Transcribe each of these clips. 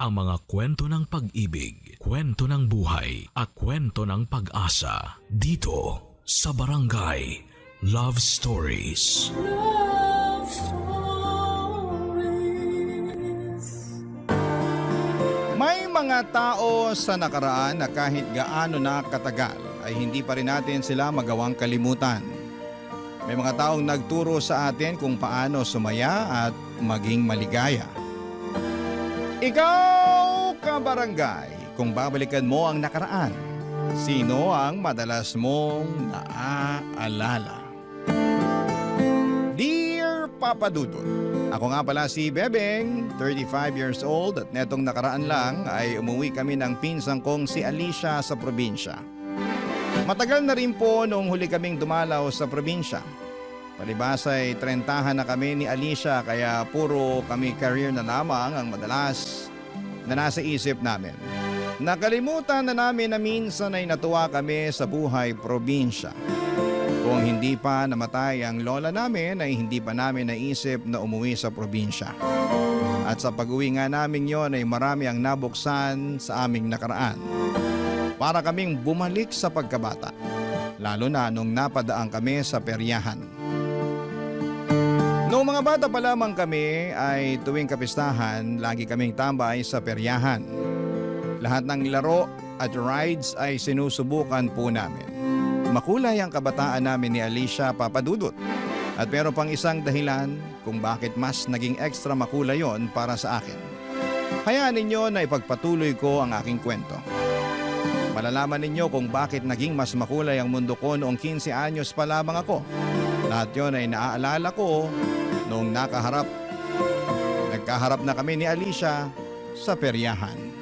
ang mga kwento ng pag-ibig, kwento ng buhay at kwento ng pag-asa dito sa Barangay Love Stories. Love Stories. May mga tao sa nakaraan na kahit gaano na katagal ay hindi pa rin natin sila magawang kalimutan. May mga taong nagturo sa atin kung paano sumaya at maging maligaya. Ikaw, kabarangay, kung babalikan mo ang nakaraan, sino ang madalas mong naaalala? Dear Papa Dudut, ako nga pala si Bebeng, 35 years old at netong nakaraan lang ay umuwi kami ng pinsang kong si Alicia sa probinsya. Matagal na rin po noong huli kaming dumalaw sa probinsya. Palibas ay 30 na kami ni Alicia kaya puro kami career na lamang ang madalas na nasa isip namin. Nakalimutan na namin na minsan ay natuwa kami sa buhay probinsya. Kung hindi pa namatay ang lola namin ay hindi pa namin naisip na umuwi sa probinsya. At sa pag-uwi nga namin yon ay marami ang nabuksan sa aming nakaraan. Para kaming bumalik sa pagkabata, lalo na nung napadaan kami sa peryahan. Noong mga bata pa lamang kami ay tuwing kapistahan, lagi kaming tambay sa peryahan. Lahat ng laro at rides ay sinusubukan po namin. Makulay ang kabataan namin ni Alicia, Papa Dudut. At pero pang isang dahilan kung bakit mas naging extra makulay yon para sa akin. Hayaan ninyo na ipagpatuloy ko ang aking kwento. Malalaman ninyo kung bakit naging mas makulay ang mundo ko noong 15 anyos pa lamang ako. Lahat yon ay naaalala ko noong nagkaharap na kami ni Alicia sa peryahan.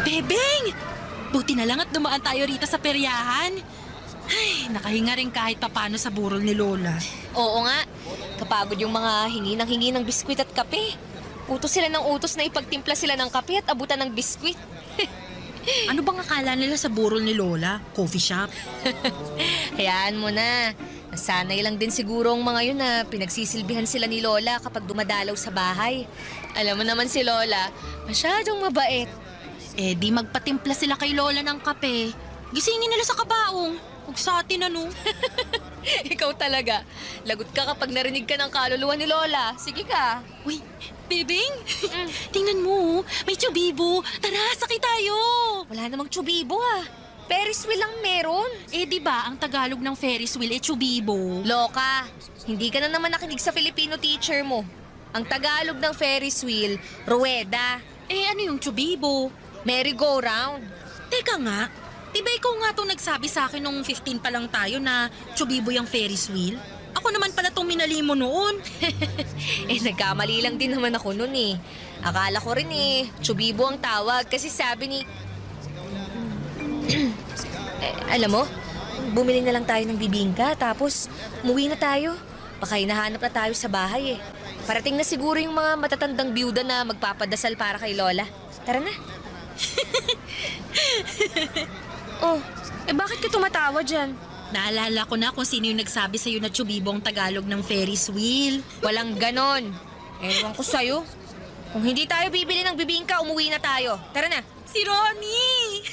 Bebeng! Buti na lang at dumaan tayo rito sa peryahan. Ay, nakahinga rin kahit papano sa burol ni Lola. Oo nga. Kapagod yung mga hingi ng biskwit at kape. Utos sila ng utos na ipagtimpla sila ng kape at abutan ng biskwit. Ano bang akala nila sa burol ni Lola? Coffee shop? Hayaan mo na. Nasanay lang din siguro ang mga yun na pinagsisilbihan sila ni Lola kapag dumadalaw sa bahay. Alam mo naman si Lola, masyadong mabait. Eh di magpatimpla sila kay Lola ng kape. Gisingin nila sa kabaong. Huwag sa atin ano. Ikaw talaga. Lagot ka kapag narinig ka ng kaluluwa ni Lola. Sige ka. Uy, Bebeng! Tingnan mo, may tsubibo. Tara, sakay tayo! Wala namang tsubibo ah. Ferris wheel lang meron. Eh di ba ang Tagalog ng Ferris wheel tsubibo? Loka, hindi ka na naman nakinig sa Filipino teacher mo. Ang Tagalog ng Ferris wheel, rueda. Eh ano yung tsubibo? Merry-go-round. Teka nga, di ba ikaw nga itong nagsabi sa akin nung 15 pa lang tayo na tsubibo yung Ferris wheel? Ako naman pala itong minali mo noon. Eh, nagkamali lang din naman ako noon eh. Akala ko rin eh, tsubibo ang tawag kasi sabi ni... alam mo, bumili na lang tayo ng bibingka tapos umuwi na tayo. Baka hinahanap na tayo sa bahay eh. Parating na siguro yung mga matatandang byuda na magpapadasal para kay Lola. Tara na. Oh, eh bakit ka tumatawa dyan? Naalala ko na kung sino yung nagsabi sa'yo na tsubibo ang Tagalog ng Ferris wheel. Walang ganon. Ewan ko sa'yo. Kung hindi tayo bibili ng bibingka, umuwi na tayo. Tara na. Si Ronnie!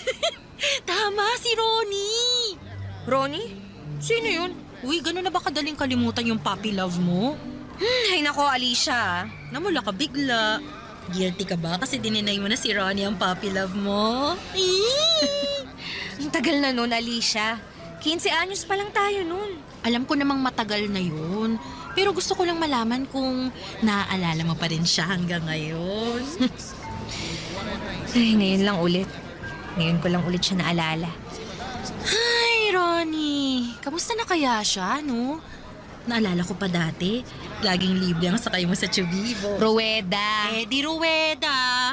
Tama, si Ronnie! Ronnie? Sino yun? Uy, gano'n na ba kadaling kalimutan yung puppy love mo? Ay nako, Alicia. Namula ka bigla. Guilty ka ba kasi dininay mo na si Ronnie ang puppy love mo? Ang tagal na nun, Alicia. 15 anyos pa lang tayo nun. Alam ko namang matagal na yun. Pero gusto ko lang malaman kung naaalala mo pa rin siya hanggang ngayon. Ay, ngayon lang ulit. Ngayon ko lang ulit siya naalala. Hi, Ronnie. Kamusta na kaya siya, no? Naalala ko pa dati, laging libre ang sakay mo sa Chubibo. Rueda. Di Rueda.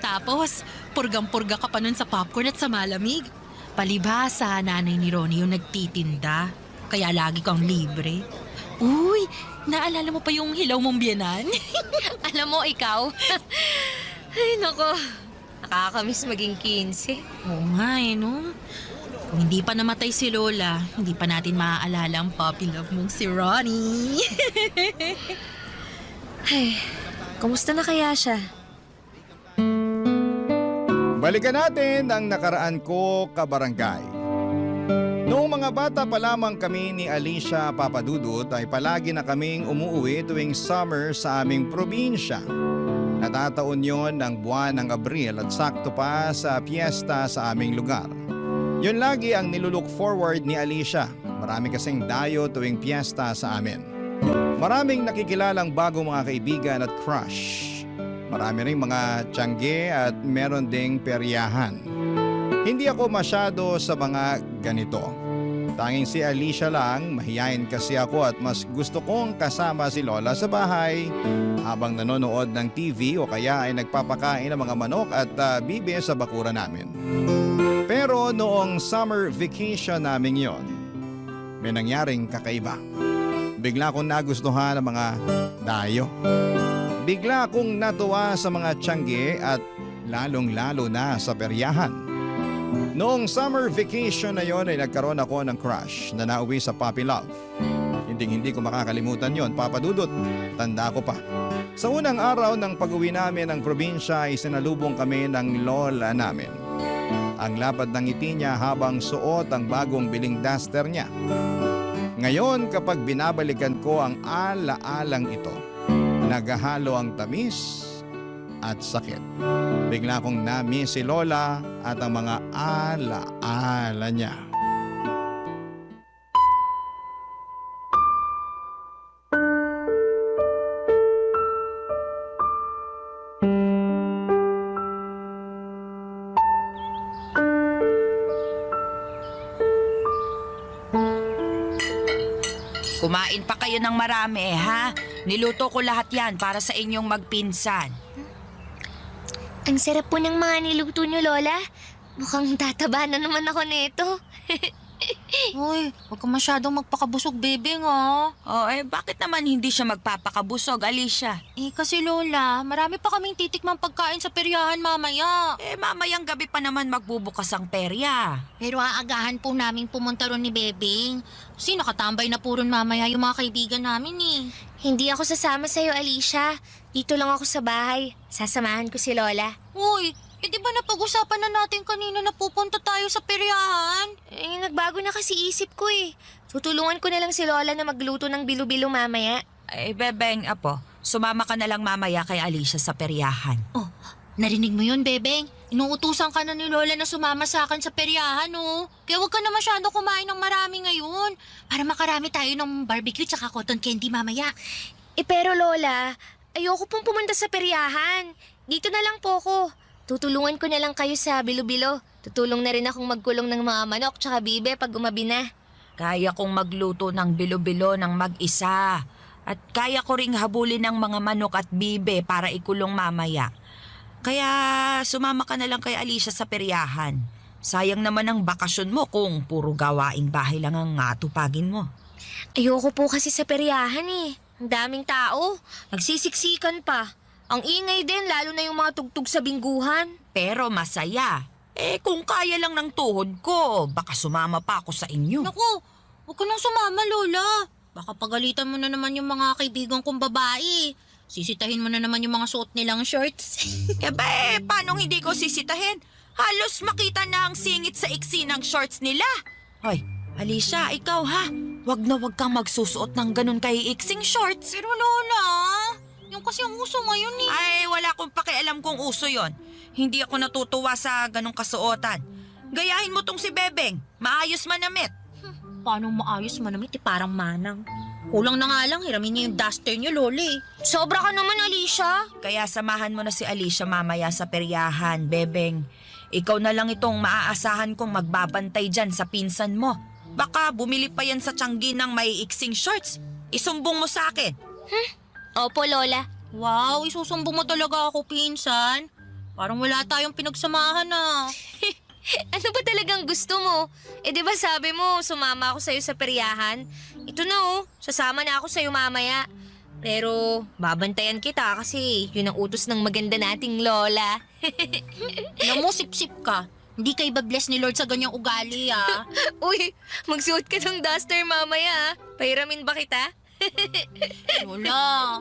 Tapos, purgang-purga ka pa nun sa popcorn at sa malamig. Palibhasa, nanay ni Ronnie yung nagtitinda. Kaya lagi kang libre. Uy, naalala mo pa yung hilaw mong biyanan? Alam mo, ikaw? Ay, nako. Nakakamiss maging 15. Oo nga no? Kung hindi pa namatay si Lola, hindi pa natin maaalala ang puppy love mong si Ronnie. Ay, kumusta na kaya siya? Balikan natin ang nakaraan ko kabarangay. Noong mga bata pa lamang kami ni Alicia Papadudut ay palagi na kaming umuwi tuwing summer sa aming probinsya. Natataon yon ng buwan ng Abril at sakto pa sa piyesta sa aming lugar. Yun lagi ang nilulook forward ni Alicia. Marami kasing dayo tuwing piyesta sa amin. Maraming nakikilalang bagong mga kaibigan at crush. Marami ring mga tiyangge at meron ding peryahan. Hindi ako masyado sa mga ganito. Tanging si Alicia lang, mahiyain kasi ako at mas gusto kong kasama si Lola sa bahay habang nanonood ng TV o kaya ay nagpapakain ng mga manok at bibe sa bakuran namin. Pero noong summer vacation namin yon, may nangyaring kakaiba. Bigla akong nagustuhan ng mga dayo. Bigla akong natuwa sa mga tiyangge at lalong-lalo na sa peryahan. Noong summer vacation na yon ay nagkaroon ako ng crush na nauwi sa puppy love. Hindi ko makakalimutan yon, Papadudut. Tanda ko pa. Sa unang araw ng pag-uwi namin ng probinsya ay sinalubong kami ng lola namin. Ang lapad ng ngiti niya habang suot ang bagong biling duster niya. Ngayon kapag binabalikan ko ang ala-alang ito, naghahalo ang tamis at sakit. Bigla kong na-miss si Lola at ang mga ala-ala niya. Kumain pa kayo ng marami, ha? Niluto ko lahat yan para sa inyong magpinsan. Ang sarap po ng mga niluto niyo, Lola. Mukhang tataba na naman ako nito. Uy, huwag ka masyadong magpakabusog, bebe nga. Bakit naman hindi siya magpapakabusog, Alicia? Kasi Lola, marami pa kaming titikmang pagkain sa peryahan mamaya. Mamayang gabi pa naman magbubukas ang perya. Pero aagahan po namin pumunta ron ni Bebing. Kasi nakatambay na po ron mamaya yung mga kaibigan namin Hindi ako sasama sa'yo, Alicia. Dito lang ako sa bahay. Sasamahan ko si Lola. Uy, di ba napag-usapan na natin kanina na pupunta tayo sa peryahan? Nagbago na kasi isip ko eh. Tutulungan ko na lang si Lola na magluto ng bilo-bilo mamaya. Bebeng, apo, sumama ka na lang mamaya kay Alicia sa peryahan. Oh, narinig mo yun, Bebeng? Inuutusan ka na ni Lola na sumama sa akin sa peryahan, oh. Kaya huwag ka na masyado kumain ng marami ngayon. Para makarami tayo ng barbecue tsaka cotton candy mamaya. Pero Lola, ayoko pong pumunta sa peryahan. Dito na lang po ko. Tutulungan ko na lang kayo sa bilo-bilo. Tutulong na rin akong magkulong ng mga manok tsaka bibe pag umabi na. Kaya kong magluto ng bilo-bilo ng mag-isa. At kaya ko ring habulin ng mga manok at bibe para ikulong mamaya. Kaya sumama ka na lang kay Alicia sa peryahan. Sayang naman ang bakasyon mo kung puro gawaing bahay lang ang atupagin mo. Ayoko po kasi sa peryahan eh. Ang daming tao. Nagsisiksikan pa. Ang ingay din, lalo na yung mga tugtog sa bingguhan. Pero masaya. Kung kaya lang ng tuhod ko, baka sumama pa ako sa inyo. Naku, huwag ka nang sumama, Lola. Baka pagalitan mo na naman yung mga kaibigan kong babae. Sisitahin mo na naman yung mga suot nilang shorts. Paano hindi ko sisitahin? Halos makita na ang singit sa iksi ng shorts nila. Hoy, Alicia, ikaw ha? Wag na wag kang magsusuot ng ganun kay-iksing shorts. Pero Lola, yung kasi ang uso ngayon eh. Ay, wala akong pakialam kung uso yon. Hindi ako natutuwa sa ganung kasuotan. Gayahin mo tong si Bebeng. Maayos manamit. Paano maayos manamit parang manang. Kulang na nga lang, hiramin niya yung duster niyo, Loli. Sobra ka naman, Alicia. Kaya samahan mo na si Alicia mamaya sa peryahan, Bebeng. Ikaw na lang itong maaasahan kong magbabantay dyan sa pinsan mo. Baka bumili pa yan sa Tianggi ng may iksing shorts. Isumbong mo sa akin. Opo, Lola. Wow, isusumbong mo talaga ako, pinsan. Parang wala tayong pinagsamahan na. Ano ba talagang gusto mo? Di ba sabi mo, sumama ako sa'yo sa peryahan? Ito na sasama na ako sa'yo mamaya. Pero babantayan kita kasi yun ang utos ng maganda nating Lola. Alam mo, sip-sip ka. Hindi ka iba-bless ni Lord sa ganyang ugali, ah. Uy, magsuot ka ng duster mamaya. Pahiramin ba kita? Lola,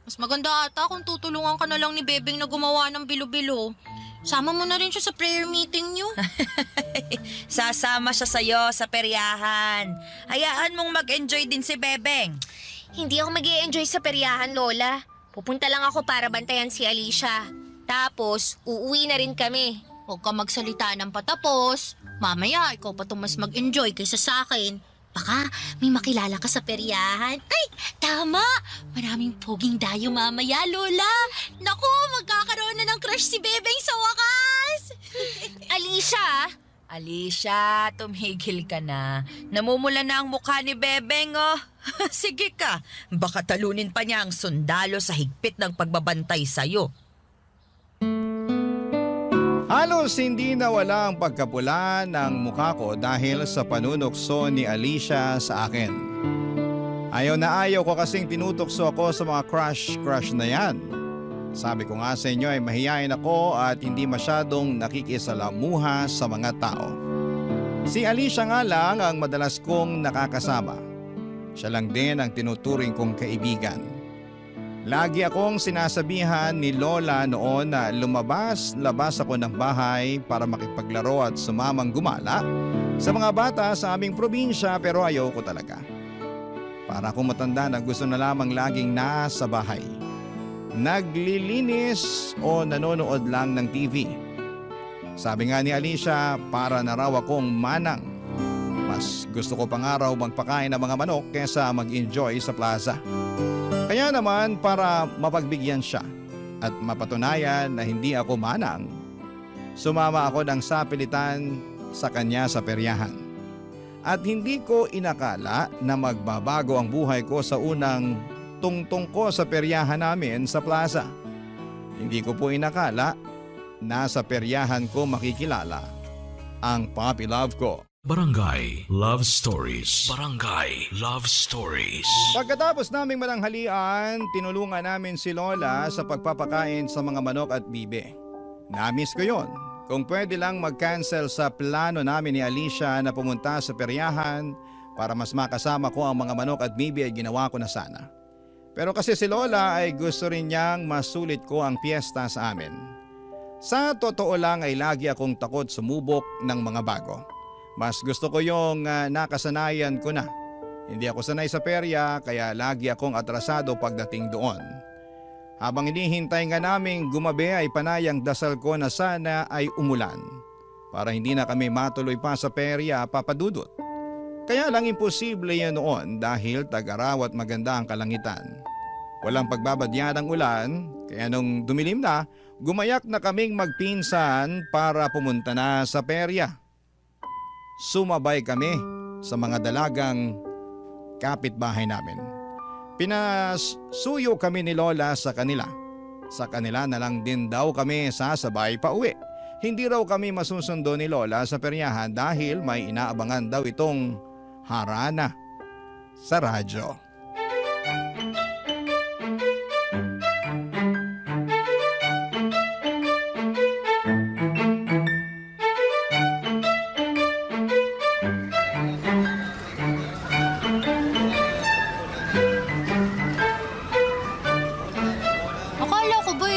mas maganda ata kung tutulungan ka na lang ni Bebeng na gumawa ng bilo-bilo. Sama mo na rin siya sa prayer meeting niyo. Sasama siya sa'yo sa peryahan. Hayaan mong mag-enjoy din si Bebeng. Hindi ako mag-i-enjoy sa peryahan, Lola. Pupunta lang ako para bantayan si Alicia. Tapos, uuwi na rin kami. Huwag ka magsalita ng patapos. Mamaya, ikaw pa itong mas mag-enjoy kaysa sa akin. Baka may makilala ka sa peryahan. Ay, tama! Maraming poging dayo mamaya, Lola. Naku, magkakaroon na ng crush si Bebeng sa wakas. Alicia! Alicia, tumigil ka na. Namumula na ang mukha ni Bebeng, oh. Sige ka, baka talunin pa niya ang sundalo sa higpit ng pagbabantay sa'yo. Halos hindi nawala ang pagkapula ng mukha ko dahil sa panunokso ni Alicia sa akin. Ayaw na ayaw ko kasing tinutokso ako sa mga crush na yan. Sabi ko nga sa inyo ay mahihain ako at hindi masyadong nakikisalamuha sa mga tao. Si Alicia nga lang ang madalas kong nakakasama. Siya lang din ang tinuturing kong kaibigan. Lagi akong sinasabihan ni Lola noon na lumabas-labas ako ng bahay para makipaglaro at sumamang gumala sa mga bata sa aming probinsya pero ayaw ko talaga. Para akong matanda na gusto na lamang laging nasa bahay. Naglilinis o nanonood lang ng TV. Sabi nga ni Alicia, para na raw akong manang. Mas gusto ko pa nga raw magpakain ng mga manok kesa mag-enjoy sa plaza. Kaya naman para mapagbigyan siya at mapatunayan na hindi ako manang, sumama ako ng sapilitan sa kanya sa peryahan. At hindi ko inakala na magbabago ang buhay ko sa unang tungtong ko sa peryahan namin sa plaza. Hindi ko po inakala na sa peryahan ko makikilala ang puppy love ko. Barangay Love Stories. Barangay Love Stories. Pagkatapos naming mananghalian, tinulungan namin si Lola sa pagpapakain sa mga manok at bibe. Namiss ko yon. Kung pwede lang mag-cancel sa plano namin ni Alicia na pumunta sa peryahan para mas makasama ko ang mga manok at bibe ay ginawa ko na sana. Pero kasi si Lola ay gusto rin niyang masulit ko ang piyesta sa amin. Sa totoo lang ay lagi akong takot sumubok ng mga bago. Mas gusto ko yung nakasanayan ko na. Hindi ako sanay sa perya kaya lagi akong atrasado pagdating doon. Habang hinihintay nga naming gumabi ay panayang dasal ko na sana ay umulan para hindi na kami matuloy pa sa perya papadudot. Kaya lang imposible yan noon dahil tag-araw at maganda ang kalangitan. Walang pagbabadya ng ulan kaya nung dumilim na, gumayak na kaming magpinsan para pumunta na sa perya. Sumabay kami sa mga dalagang kapitbahay namin. Pinasuyo kami ni Lola sa kanila. Sa kanila na lang din daw kami sasabay pa uwi. Hindi raw kami masusundo ni Lola sa peryahan dahil may inaabangan daw itong harana sa radyo.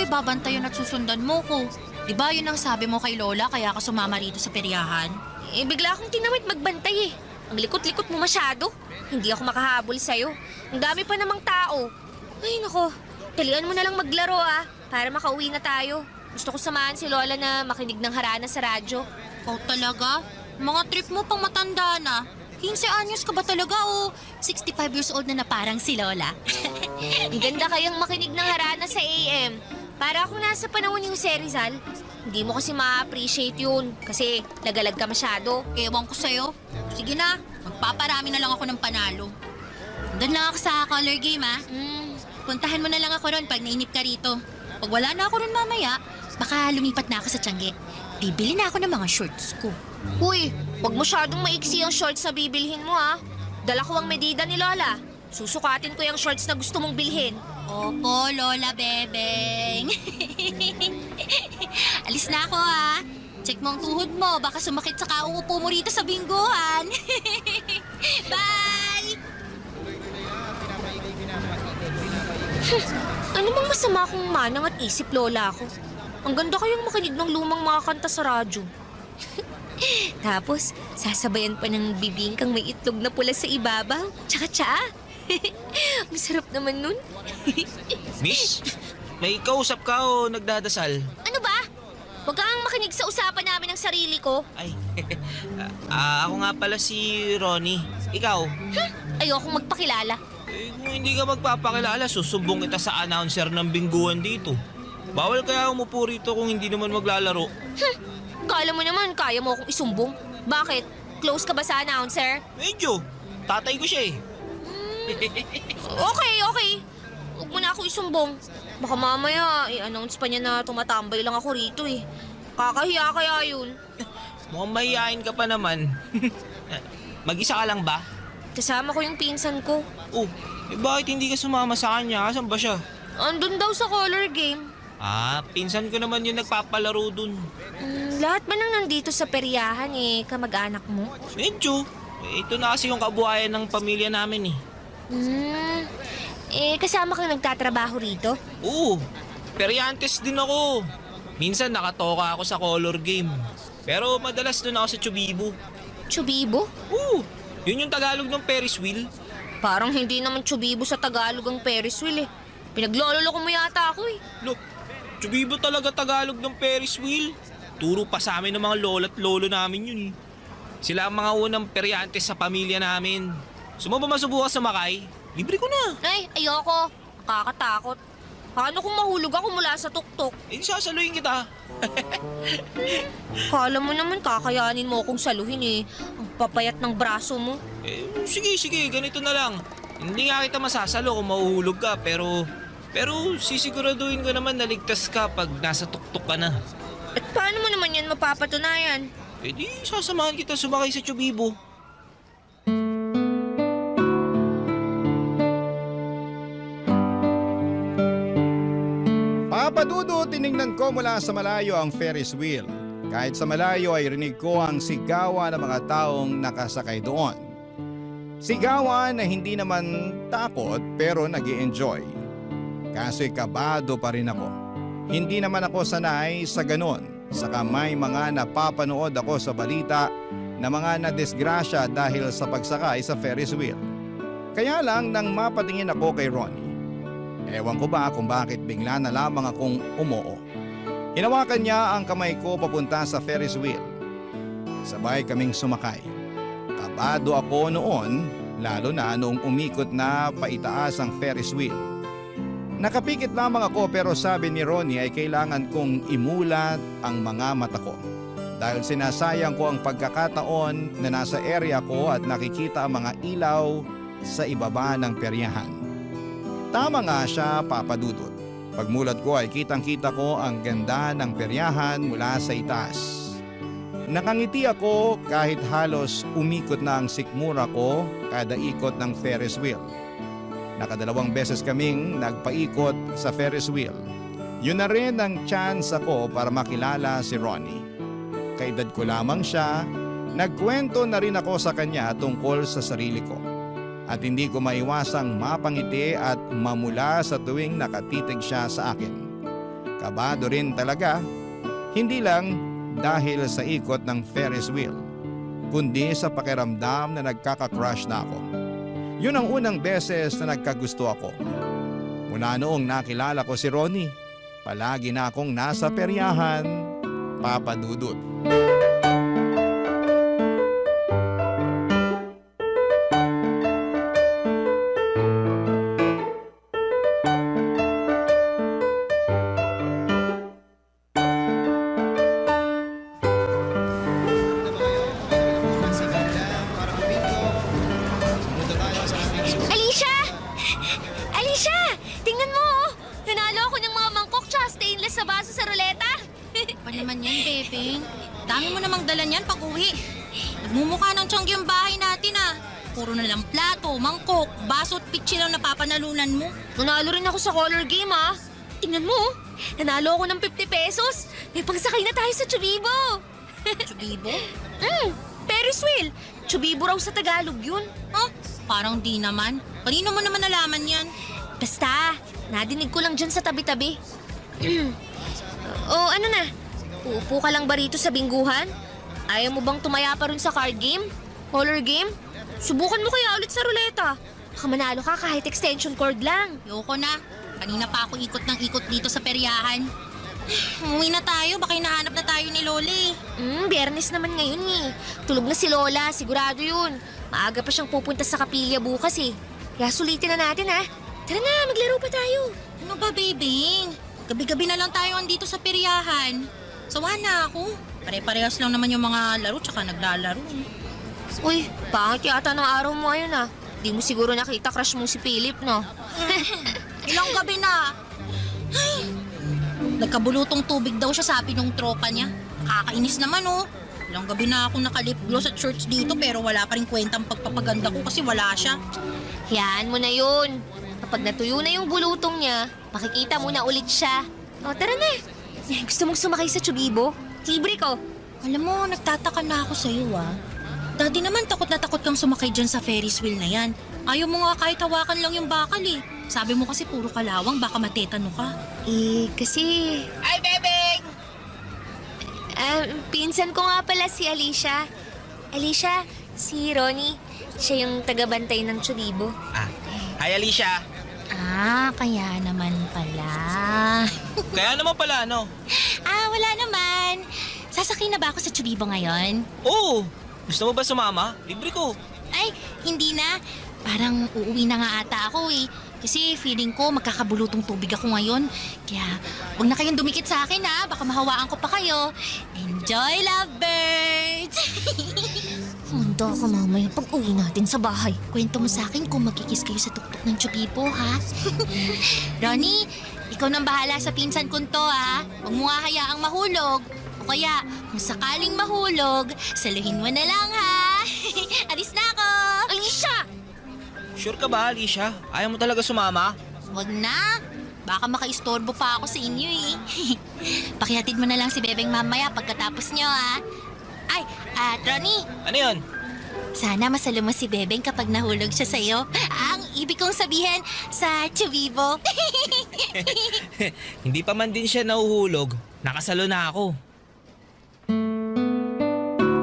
Babantayan at susundan mo ko. Diba yun ang sabi mo kay Lola kaya ka sumama rito sa peryahan? Bigla akong tinawid magbantay eh. Ang likot-likot mo masyado. Hindi ako makahabol sa'yo. Ang dami pa namang tao. Ay nako, dalian mo na lang maglaro para makauwi na tayo. Gusto ko samahan si Lola na makinig ng harana sa radyo. Ikaw talaga? Mga trip mo pang matanda na. 15 anyos ka ba talaga o 65 years old na parang si Lola? Ang ganda kayang makinig ng harana sa AM. Para ako nasa panahon ni Jose Rizal. Hindi mo kasi ma-appreciate yun kasi lagalag ka masyado. Ewan ko sa'yo. Sige na, Magpaparami na lang ako ng panalo. Doon lang ako sa color game, ha? Puntahan mo na lang ako ron pag nainip ka rito. Pag wala na ako ron mamaya, baka lumipat na ako sa Tiangge. Bibili na ako ng mga shorts ko. Uy, huwag masyadong maiksi ang shorts na bibilhin mo ha. Dala ko ang medida ni Lola. Susukatin ko yung shorts na gusto mong bilhin. Opo, Lola Bebeng. Alis na ako, ha? Check mo ang tuhod mo. Baka sumakit sa kauupo mo rito sa bingguhan. Bye! Ano bang masama kung manang at isip, Lola ko? Ang ganda kayong makinig ng lumang mga kanta sa radyo. Tapos, sasabayan pa ng bibingkang may itlog na pula sa ibabaw. Tsaka tsaa. Ang sarap naman nun. Miss, may kausap ka o nagdadasal? Ano ba? Huwag kang makinig sa usapan namin ng sarili ko. Ay, ako nga pala si Ronnie. Ikaw? Ayokong magpakilala. Kung hindi ka magpapakilala, susumbong kita sa announcer ng bingguan dito. Bawal kaya umupo rito kung hindi naman maglalaro. Kala mo naman, kaya mo akong isumbong. Bakit? Close ka ba sa announcer? Medyo. Tatay ko siya eh. Okay. Huwag mo na ako isumbong. Baka mamaya, i-announce pa niya na tumatambay lang ako rito eh. Kakahiya kaya yun. Mukhang mahihain ka pa naman. Mag-isa ka lang ba? Kasama ko yung pinsan ko. Oh, bakit hindi ka sumama sa kanya? Asan ba siya? Andun daw sa color game. Pinsan ko naman yung nagpapalaro dun. Lahat ba nang nandito sa peryahan kamag-anak mo? Medyo. Ito na kasi yung kabuhayan ng pamilya namin eh. Kasama kang nagtatrabaho rito? Oo, peryantes din ako. Minsan nakatoka ako sa color game. Pero madalas doon ako sa Chubibo. Chubibo? Oo, yun yung Tagalog ng Ferris wheel. Parang hindi naman Chubibo sa Tagalog ang Ferris wheel eh. Pinaglololo mo yata ako eh. Look, Chubibo talaga Tagalog ng Ferris wheel. Turo pa sa amin ng mga lola't lolo namin yun eh. Sila ang mga unang peryantes sa pamilya namin. Gusto mo ba masubukan sumakay? Libre ko na. Ay, ayoko. Nakakatakot. Paano kung mahulog ako mula sa tuktok? Sasaluhin kita. Kala mo naman kakayanin mo akong saluhin eh. Ang papayat ng braso mo. Sige, ganito na lang. Hindi nga kita masasalo kung mahuhulog ka, pero sisiguraduhin ko naman na ligtas ka pag nasa tuktok ka na. At paano mo naman yan mapapatunayan? Di sasamahan kita sumakay sa Chubibo. Papadudo, tiningnan ko mula sa malayo ang Ferris wheel. Kahit sa malayo ay rinig ko ang sigawan ng mga taong nakasakay doon. Sigawan na hindi naman takot pero nag-i-enjoy. Kaso'y kabado pa rin ako. Hindi naman ako sanay sa ganon. Saka may mga napapanood ako sa balita na mga nadisgrasya dahil sa pagsakay sa Ferris wheel. Kaya lang nang mapatingin ako kay Ronnie, ewan ko ba kung bakit bigla na lamang akong umoo. Hinawakan niya ang kamay ko papunta sa Ferris wheel. Sabay kaming sumakay. Kabado ako noon, lalo na noong umikot na paitaas ang Ferris wheel. Nakapikit lamang ako pero sabi ni Ronnie ay kailangan kong imulat ang mga mata ko. Dahil sinasayang ko ang pagkakataon na nasa area ko at nakikita ang mga ilaw sa ibaba ng peryahan. Tama nga siya, Papa Dudut. Pagmulat ko ay kitang-kita ko ang ganda ng peryahan mula sa itaas. Nakangiti ako kahit halos umikot na ang sikmura ko kada ikot ng Ferris wheel. Nakadalawang beses kaming nagpaikot sa Ferris wheel. Yun na rin ang chance ako para makilala si Ronnie. Kaedad ko lamang siya, nagkwento na rin ako sa kanya tungkol sa sarili ko. At hindi ko maiwasang mapangiti at mamula sa tuwing nakatitig siya sa akin. Kabado rin talaga, hindi lang dahil sa ikot ng Ferris wheel, kundi sa pakiramdam na nagkaka-crush na ako. Yun ang unang beses na nagkagusto ako. Mula noong nakilala ko si Ronnie, palagi na akong nasa peryahan, Papa Dudut. piraso sa ruleta. Pa naman yan, Bebeng. Dami mo namang dala niyan pag uwi. Nagmumukha ng tiyanggi yung bahay natin ah. Puro na lang plato, mangkok, baso at pitsi lang napapanalunan mo. Nanalo rin ako sa color game ah. Tingnan mo, nanalo ako ng 50 pesos. May pangsakay na tayo sa Chubibo. Chubibo? Ferris wheel. Chubibo raw sa Tagalog yun. Huh? Parang di naman. Kanino mo naman nalaman yan? Basta, nadinig ko lang dyan sa tabi-tabi. O ano na, uupo ka lang ba rito sa bingguhan? Ayaw mo bang tumaya pa rin sa card game? Color game? Subukan mo kaya ulit sa ruleta. Baka manalo ka kahit extension cord lang. Yoko na. Kanina pa ako ikot ng ikot dito sa peryahan. Umuwi na tayo, baka hinahanap na tayo ni Loli. Biyernes naman ngayon eh. Tulog na si Lola, sigurado yun. Maaga pa siyang pupunta sa kapilya bukas eh. Kaya sulitin na natin ha. Tara na, maglaro pa tayo. Ano ba, Bebeng? Gabi-gabi na lang tayo andito sa peryahan. Sawa na ako. Pare-parehas lang naman yung mga laro tsaka naglalaro. Uy, pangit yata ng araw mo ngayon ah. Di mo siguro nakita crush mo si Philip, no? Ilang gabi na. Ay, nagkabulutong tubig daw siya sabi nung tropa niya. Nakakainis naman oh. Ilang gabi na ako nakalip gloss at shorts dito pero wala pa rin kwentang pagpapaganda ko kasi wala siya. Hayaan mo na yun. Kapag natuyo na yung bulutong niya, makikita mo na ulit siya. O, tara na. Gusto mong sumakay sa Chubibo? Libre ko. Alam mo, nagtataka na ako sa'yo ah. Daddy naman takot na takot kang sumakay dyan sa Ferris wheel na yan. Ayaw mo nga kahit hawakan lang yung bakal eh. Sabi mo kasi puro kalawang, baka matetano ka. Kasi... Ay, Bebeng! Pinsan ko nga pala si Alicia. Alicia, si Ronnie. Siya yung tagabantay ng Chubibo. Hi Alicia! Kaya naman pala. Kaya naman pala ano? Wala naman. Sasakay na ba ako sa Chubibo ngayon? Oo! Gusto mo ba sumama? Libre ko. Ay, hindi na. Parang uuwi na nga ata ako eh. Kasi feeling ko magkakabulutong tubig ako ngayon. Kaya huwag na kayong dumikit sa akin ha. Baka mahawaan ko pa kayo. Enjoy, lovebirds! Handa ka mamaya pag uwi natin sa bahay. Kwento mo sa akin kung magkikis kayo sa tuktok ng Chubibo ha. Ronnie, ikaw nang bahala sa pinsan ko to ha. Huwag mo nga hayaang mahulog. O kaya, kung sakaling mahulog, saluhin mo na lang ha. Alis na ako! Alicia! Sure ka ba Alicia? Ayaw mo talaga sumama? Huwag na. Baka makaistorbo pa ako sa inyo eh. Pakihatid mo na lang si Bebeng mamaya pagkatapos nyo ha. Ay, Ronnie, Ano yun? sana masalo mo si Bebeng kapag nahulog siya sa'yo. Ang ibig kong sabihin sa Chubibo. Hindi pa man din siya nahuhulog. Nakasalo na ako.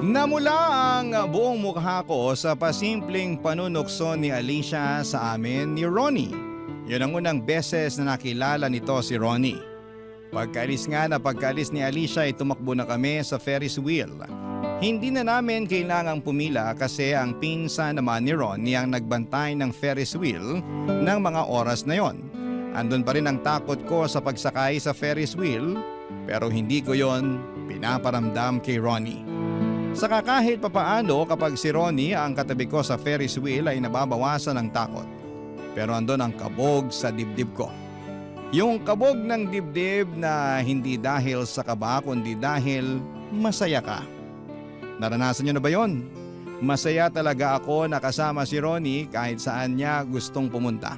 Namula ang buong mukha ko sa pasimpleng panunukso ni Alicia sa amin ni Ronnie. Yun ang unang beses na nakilala nito si Ronnie. Pagkaalis ni Alicia ay tumakbo na kami sa Ferris wheel. Hindi na namin kailangang pumila kasi ang pinsan naman ni Ronnie ang nagbantay ng Ferris wheel ng mga oras na yon. Andun pa rin ang takot ko sa pagsakay sa Ferris wheel pero hindi ko yon pinaparamdam kay Ronnie. Saka kahit papaano kapag si Ronnie ang katabi ko sa Ferris wheel ay nababawasan ang takot. Pero andun ang kabog sa dibdib ko. Yung kabog ng dibdib na hindi dahil sa kaba kundi dahil masaya ka. Naranasan niyo na ba yon? Masaya talaga ako na kasama si Ronnie kahit saan niya gustong pumunta.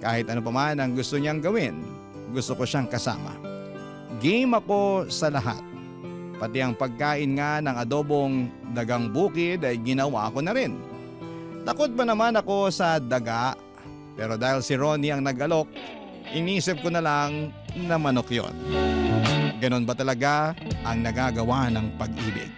Kahit ano pa man ang gusto niyang gawin, gusto ko siyang kasama. Game ako sa lahat. Pati ang pagkain nga ng adobong dagang bukid ay ginawa ko na rin. Takot ba naman ako sa daga? Pero dahil si Ronnie ang nag-alok, inisip ko na lang na manok yon. Ganon ba talaga ang nagagawa ng pag-ibig?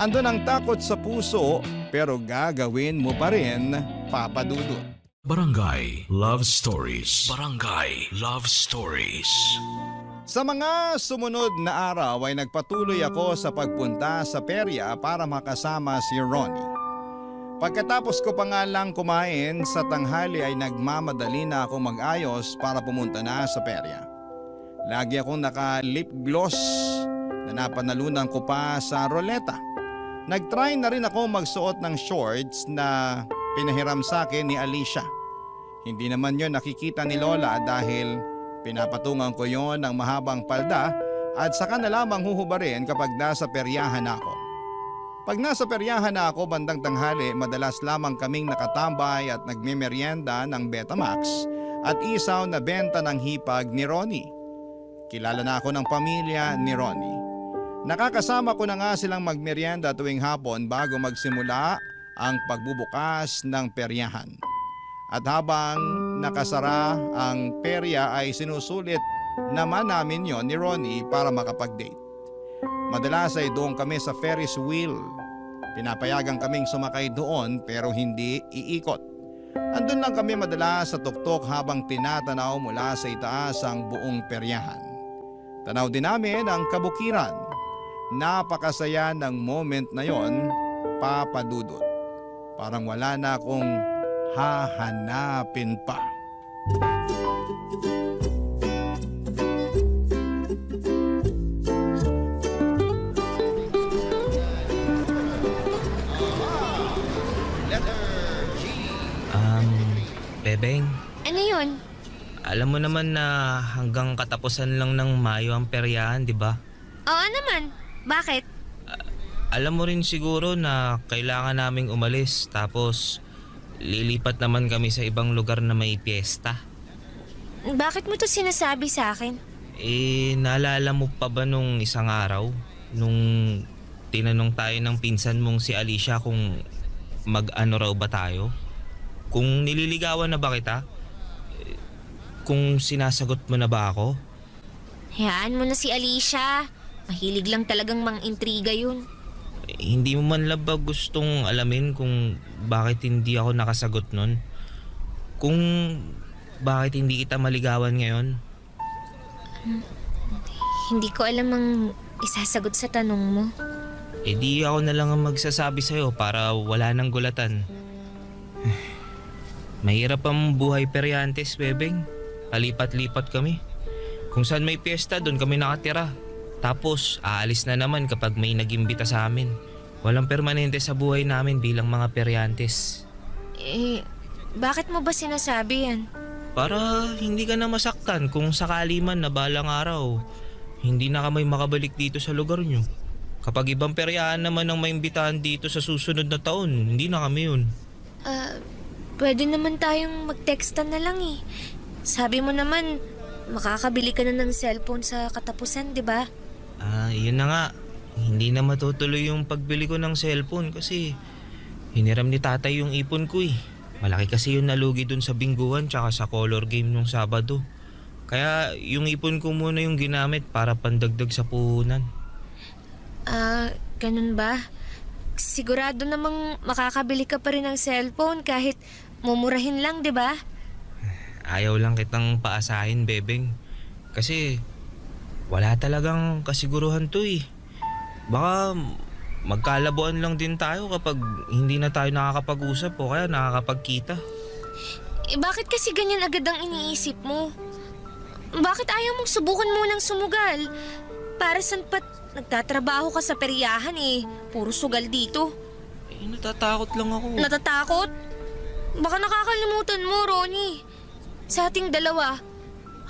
Andun ang takot sa puso pero gagawin mo pa rin, Papa Dudut. Barangay Love Stories. Barangay Love Stories. Sa mga sumunod na araw ay nagpatuloy ako sa pagpunta sa perya para makasama si Ronnie. Pagkatapos ko pa nga lang kumain sa tanghali ay nagmamadali na ako mag-ayos para pumunta na sa perya. Lagi akong naka-lip gloss na napanalunan ko pa sa roleta. Nag-try na rin ako magsuot ng shorts na pinahiram sa akin ni Alicia. Hindi naman yun nakikita ni Lola dahil Pinapatungan ko yon ng mahabang palda at saka na lamang huhubarin kapag nasa peryahan na ako. Pag nasa peryahan na ako bandang tanghali, madalas lamang kaming nakatambay at nagmemeryenda ng Betamax at isaw na benta ng hipag ni Ronnie. Kilala na ako ng pamilya ni Ronnie. Nakakasama ko na nga silang magmeryenda tuwing hapon bago magsimula ang pagbubukas ng peryahan. At habang nakasara ang perya ay sinusulit naman namin yon ni Ronnie para makapag-date. Madalas ay doon kami sa Ferris wheel. Pinapayagan kaming sumakay doon pero hindi iikot. Andun lang kami madalas sa tuktok habang tinatanaw mula sa itaas ang buong peryahan. Tanaw din namin ang kabukiran. Napakasaya ng moment na yon, Papa Dudut. Parang wala na akong hahanapin pa. Bebeng, Ano yun? alam mo naman na hanggang katapusan lang ng Mayo ang peryahan, di ba? Oo naman. Bakit? Alam mo rin siguro na kailangan naming umalis tapos lilipat naman kami sa ibang lugar na may piyesta. Bakit mo to sinasabi sa akin? Naalala mo pa ba nung isang araw? Nung tinanong tayo ng pinsan mong si Alicia kung mag-ano raw ba tayo? Kung nililigawan na ba kita? Kung sinasagot mo na ba ako? Hayaan mo na si Alicia. Mahilig lang talagang mang-intriga yun. Hindi mo man lang ba gustong alamin kung bakit hindi ako nakasagot nun? Kung bakit hindi kita maligawan ngayon? Hindi ko alam ang isasagot sa tanong mo. Di ako na lang ang magsasabi sa'yo para wala nang gulatan. Mahirap ang buhay peryantes, Bebeng. Palipat-lipat kami. Kung saan may piyesta, doon kami nakatira. Tapos, aalis na naman kapag may nag-imbita sa amin. Walang permanente sa buhay namin bilang mga peryantes. Bakit mo ba sinasabi yan? Para hindi ka na masaktan kung sakali man na balang araw, hindi na kami makabalik dito sa lugar nyo. Kapag ibang peryahan naman ang maimbitahan dito sa susunod na taon, hindi na kami yun. Pwede naman tayong mag-textan na lang eh. Sabi mo naman, makakabili ka na ng cellphone sa katapusan, di ba? Yun na nga. Hindi na matutuloy yung pagbili ko ng cellphone kasi hiniram ni tatay yung ipon ko eh. Malaki kasi yung nalugi dun sa bingguhan tsaka sa color game nung Sabado. Kaya yung ipon ko muna yung ginamit para pandagdag sa puhunan. Ganun ba? Sigurado namang makakabili ka pa rin ng cellphone kahit mumurahin lang, di ba? Ayaw lang kitang paasahin, Bebeng. Kasi wala talagang kasiguruhan to eh. Baka magkalabuan lang din tayo kapag hindi na tayo nakakapag-usap o kaya nakakapagkita. Bakit kasi ganyan agad ang iniisip mo? Bakit ayaw mong subukan munang sumugal? Para saan pat nagtatrabaho ka sa peryahan eh. Puro sugal dito. Natatakot lang ako. Natatakot? Baka nakakalimutan mo, Ronnie. Sa ating dalawa,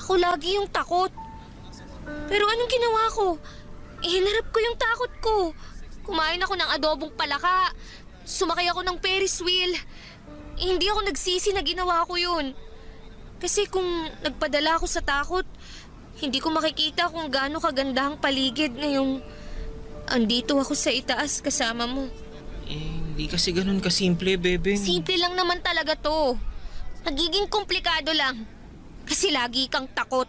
ako lagi yung takot. Pero anong ginawa ko? Hinarap ko yung takot ko. Kumain ako ng adobong palaka. Sumakay ako ng Ferris wheel. Hindi ako nagsisi na ginawa ko yun. Kasi kung nagpadala ako sa takot, hindi ko makikita kung gaano kaganda ang paligid ngayong andito ako sa itaas kasama mo. Hindi kasi ganun kasimple, Bebeng. Simple lang naman talaga to. Nagiging komplikado lang. Kasi lagi kang takot.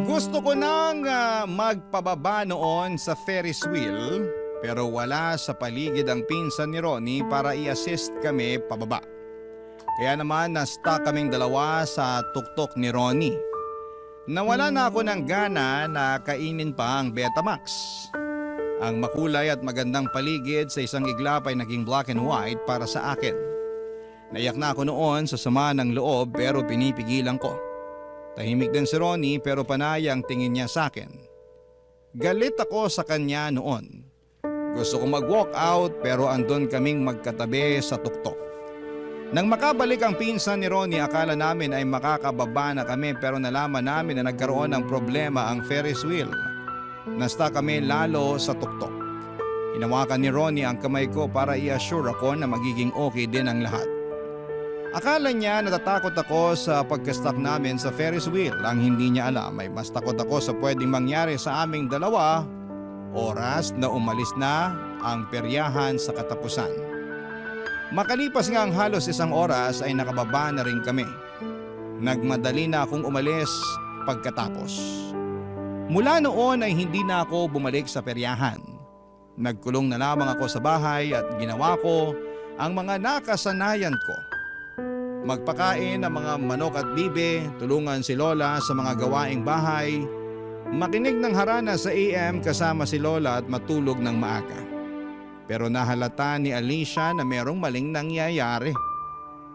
Gusto ko nang magpababa noon sa Ferris wheel pero wala sa paligid ang pinsan ni Ronnie para i-assist kami pababa. Kaya naman na-stuck kaming dalawa sa tuktok ni Ronnie. Nawala na ako ng gana na kainin pa ang Betamax. Ang makulay at magandang paligid sa isang iglap ay naging black and white para sa akin. Naiyak na ako noon sa sama ng loob pero pinipigilan ko. Tahimik din si Ronnie pero panay ang tingin niya sa akin. Galit ako sa kanya noon. Gusto ko mag-walk out pero andun kaming magkatabi sa tuktok. Nang makabalik ang pinsan ni Ronnie, akala namin ay makakababa na kami pero nalaman namin na nagkaroon ng problema ang Ferris wheel. Nasta kami lalo sa tuktok. Hinawakan ni Ronnie ang kamay ko para i-assure ako na magiging okay din ang lahat. Akala niya natatakot ako sa pagka-stuck namin sa Ferris wheel. Ang hindi niya alam ay mas takot ako sa pwedeng mangyari sa aming dalawa oras na umalis na ang peryahan sa katapusan. Makalipas nga ang halos 1 oras ay nakababa na rin kami. Nagmadali na akong umalis pagkatapos. Mula noon ay hindi na ako bumalik sa peryahan. Nagkulong na lamang ako sa bahay at ginawa ko ang mga nakasanayan ko. Magpakain ng mga manok at bibe, tulungan si Lola sa mga gawaing bahay, makinig ng harana sa AM kasama si Lola at matulog ng maaga. Pero nahalata ni Alicia na merong maling nangyayari.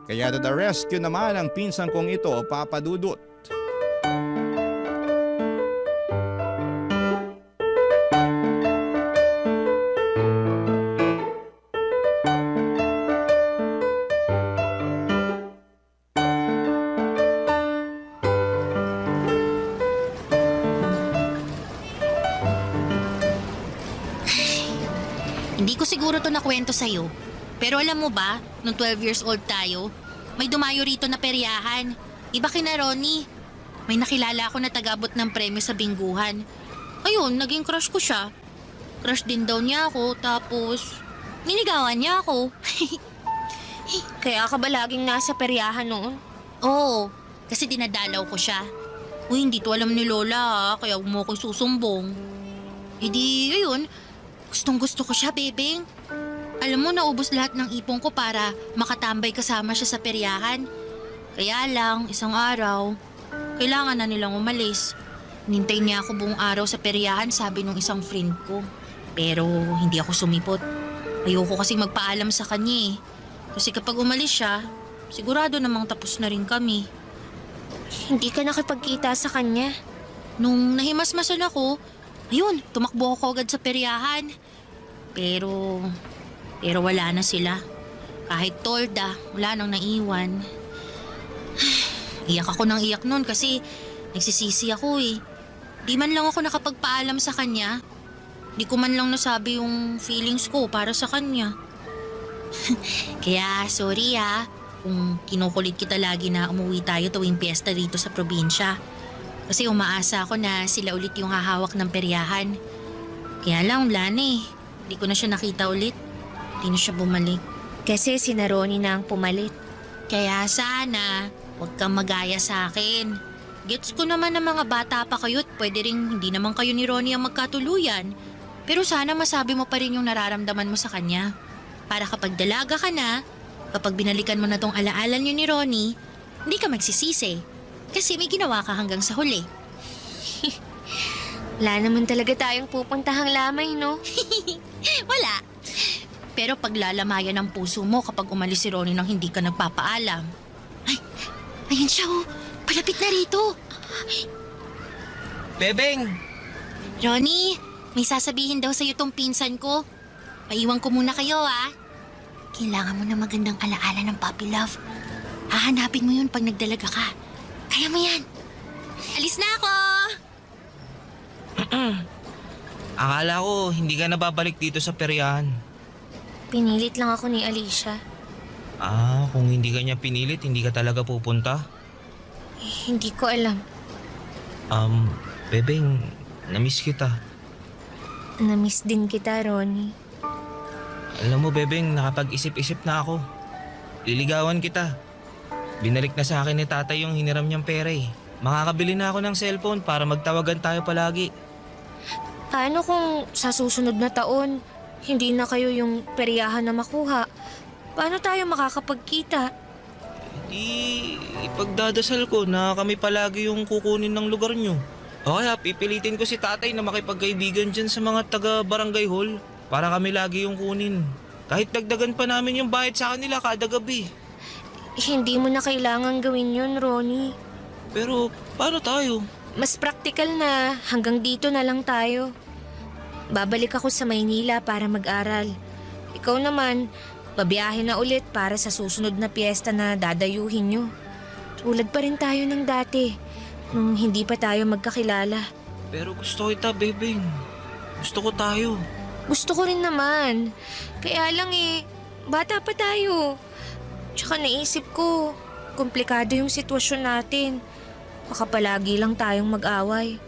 Kaya to the rescue naman ang pinsan kong ito, Papa Dudut. Hindi ko siguro to nakwento sa'yo. Pero alam mo ba, nung 12 years old tayo, may dumayo rito na peryahan. Iba kina Ronnie. May nakilala ako na tagabot ng premyo sa bingguhan. Ayun, naging crush ko siya. Crush din daw niya ako, tapos niligawan niya ako. Kaya ka ba laging nasa peryahan noon? Oo, kasi dinadalaw ko siya. Uy, hindi to alam ni Lola kaya huwag mo ko susumbong. E di, ayun, gustong gusto ko siya, bebeng. Alam mo, naubos lahat ng ipon ko para makatambay kasama siya sa peryahan. Kaya lang, isang araw, kailangan na nilang umalis. Nintay niya ako buong araw sa peryahan, sabi nung isang friend ko. Pero hindi ako sumipot. Ayoko kasing magpaalam sa kanya eh. Kasi kapag umalis siya, sigurado namang tapos na rin kami. Hindi ka nakipagkita sa kanya. Nung nahimasmasan ako, ayun, tumakbo ako agad sa peryahan. Pero wala na sila. Kahit tolda, wala nang naiwan. Iyak ako ng iyak nun kasi nagsisisi ako eh. Di man lang ako nakapagpaalam sa kanya. Di ko man lang nasabi yung feelings ko para sa kanya. Kaya sorry kung kinukulit kita lagi na umuwi tayo tuwing piyesta dito sa probinsya. Kasi umaasa ako na sila ulit yung hahawak ng peryahan. Kaya lang, wala na eh. Di ko na siya nakita ulit. Di na siya bumalik. Kasi si Ronnie na ang pumalit. Kaya sana, huwag kang magaya sa akin. Gets ko naman na mga bata pa kayo't pwede rin hindi naman kayo ni Ronnie ang magkatuluyan. Pero sana masabi mo pa rin yung nararamdaman mo sa kanya. Para kapag dalaga ka na, kapag binalikan mo na tong alaala niyo ni Ronnie, hindi ka magsisisi. Kasi may ginawa ka hanggang sa huli. Wala naman talaga tayong pupuntahang lamay, no? Wala. Pero paglalamayan ng puso mo kapag umalis si Ronnie nang hindi ka nagpapaalam. Ay, ayun siya oh. Palapit na rito. Bebeng! Ronnie, may sasabihin daw sa'yo tong pinsan ko. Paiwan ko muna kayo Kailangan mo na magandang alaala ng puppy love. Hahanapin mo yun pag nagdalaga ka. Kaya mo yan. Alis na ako! Akala ko hindi ka nababalik dito sa peryahan. Pinilit lang ako ni Alicia. Kung hindi ka niya pinilit, hindi ka talaga pupunta? Hindi ko alam. Bebeng, namiss kita. Namiss din kita, Ronnie. Alam mo, Bebeng, nakapag-isip-isip na ako. Liligawan kita. Binalik na sa akin ni tatay yung hiniram niyang pera eh. Makakabili na ako ng cellphone para magtawagan tayo palagi. Paano kung sa susunod na taon, hindi na kayo yung peryahan na makuha? Paano tayo makakapagkita? Ipagdadasal ko na kami palagi yung kukunin ng lugar niyo. O kaya pipilitin ko si tatay na makipagkaibigan dyan sa mga taga-barangay hall para kami lagi yung kunin. Kahit dagdagan pa namin yung bayad sa kanila kada gabi. Hindi mo na kailangan gawin yun, Ronnie. Pero paano tayo? Mas praktikal na hanggang dito na lang tayo. babalik ako sa Maynila para mag-aral. Ikaw naman, babiyahe na ulit para sa susunod na piyesta na dadayuhin nyo. Tulad pa rin tayo ng dati, nung hindi pa tayo magkakilala. Pero gusto kita, Bebeng. Gusto ko tayo. Gusto ko rin naman. Kaya lang bata pa tayo. Tsaka naisip ko, komplikado yung sitwasyon natin. Baka palagi lang tayong mag-away.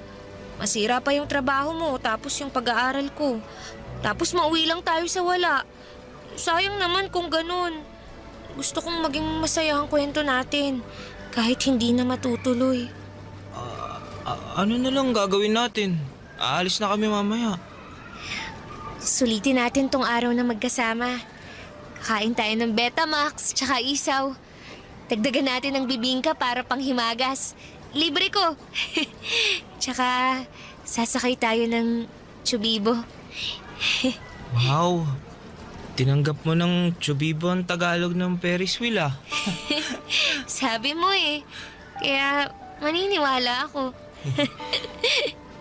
Masira pa yung trabaho mo, tapos yung pag-aaral ko. Tapos mauwi lang tayo sa wala. Sayang naman kung ganun. Gusto kong maging masaya ang kwento natin, kahit hindi na matutuloy. Ano na lang gagawin natin? Aalis na kami mamaya. Sulitin natin tong araw na magkasama. Kakain tayo ng Betamax tsaka isaw. Dagdagan natin ng bibingka para panghimagas. Libre ko. Tsaka sasakay tayo ng Chubibo. Wow. Tinanggap mo ng Chubibo ang Tagalog ng Ferris wheel ah. Sabi mo Kaya maniniwala ako.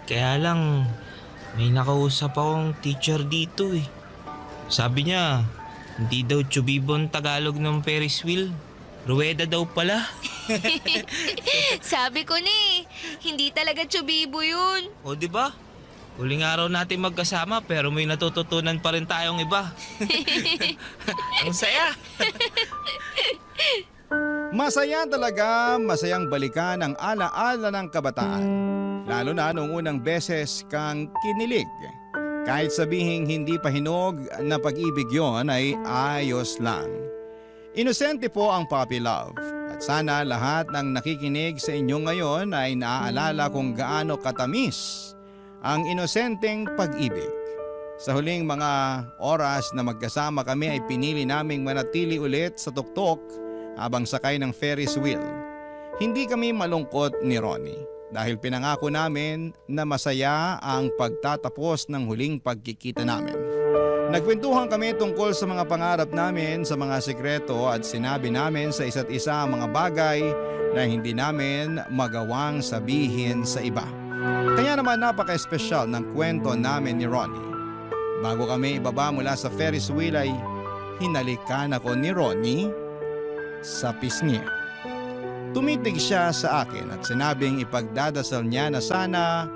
Kaya lang, may nakausap akong teacher dito eh. Sabi niya, hindi daw Chubibo ang Tagalog ng Ferris wheel. Ruweda daw pala. Sabi ko hindi talaga Chubibo yun. O di ba? Huling araw natin magkasama pero may natututunan pa rin tayong iba. Ang saya. Masaya talaga, masayang balikan ang alaala ng kabataan. Lalo na noong unang beses kang kinilig. Kahit sabihing hindi pa hinog na pag-ibig yon ay ayos lang. Inosente po ang puppy love. At sana lahat ng nakikinig sa inyo ngayon ay naaalala kung gaano katamis ang inosenteng pag-ibig. Sa huling mga oras na magkasama kami ay pinili naming manatili ulit sa tuktok habang sakay ng Ferris wheel. Hindi kami malungkot ni Ronnie dahil pinangako namin na masaya ang pagtatapos ng huling pagkikita namin. Nagkwentuhan kami tungkol sa mga pangarap namin, sa mga sikreto at sinabi namin sa isa't isa ang mga bagay na hindi namin magawang sabihin sa iba. Kaya naman napaka-espesyal ng kwento namin ni Ronnie. Bago kami ibaba mula sa Ferris wheel ay hinalikan ako ni Ronnie sa pisngi. Tumitig siya sa akin at sinabing ipagdadasal niya na sana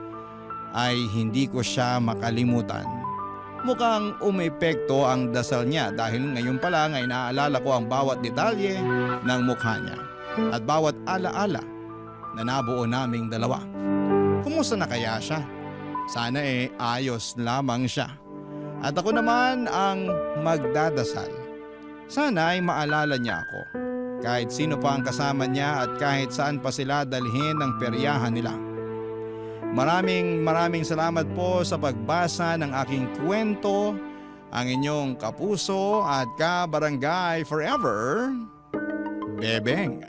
ay hindi ko siya makalimutan. Mukhang umepekto ang dasal niya dahil ngayon pa lang ay naaalala ko ang bawat detalye ng mukha niya at bawat alaala na nabuo naming dalawa. Kumusta na kaya siya? Sana ayos lamang siya. At ako naman ang magdadasal. Sana ay maalala niya ako. Kahit sino pa ang kasama niya at kahit saan pa sila dalhin ng peryahan nila. Maraming salamat po sa pagbasa ng aking kwento, ang inyong kapuso at kabarangay forever, Bebeng.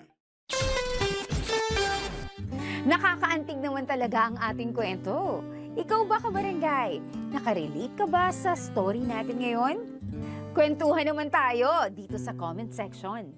Nakakaantig naman talaga ang ating kwento. Ikaw ba, kabarangay? Nakarelate ka ba sa story natin ngayon? Kwentuhan naman tayo dito sa comment section.